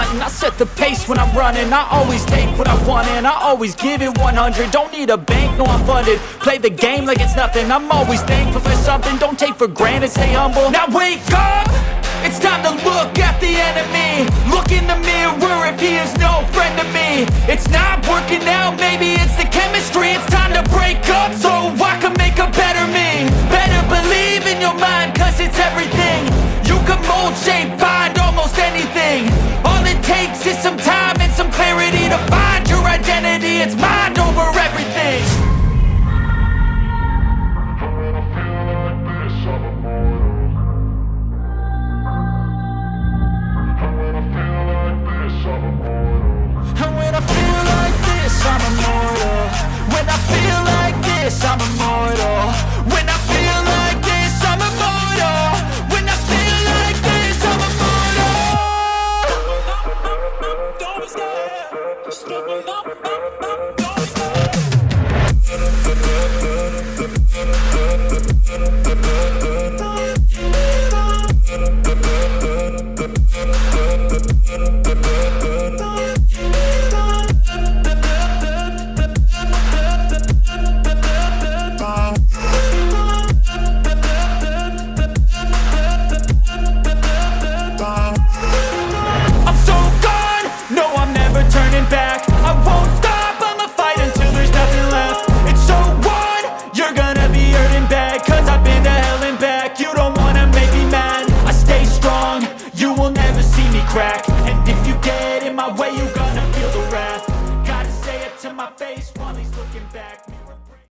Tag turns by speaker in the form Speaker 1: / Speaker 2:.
Speaker 1: stunting, I set the pace when I'm running. I always take what I want and I always give it 100. Don't need a bank, no I'm funded. Play the game like it's nothing. I'm always thankful for something. Don't take for granted, stay humble. Now wake up, it's time to look at the enemy. Look in the mirror if he is no friend to me. It's not working out, maybe it's the chemistry. It's time to break up so I can make a better me. Better believe in your mind, cause it's everything. You can mold, shape, find almost anything. All it takes is some time and some clarity to find your identity. It's mind over everything. And when I feel like this, I'm immortal. When I feel like this, I'm immortal. When I feel like this, I'm immortal. When I feel like this, I'm immortal. Don't stop, crack. And if you get in my way, you're gonna feel the wrath. Gotta say it to my face while he's looking back.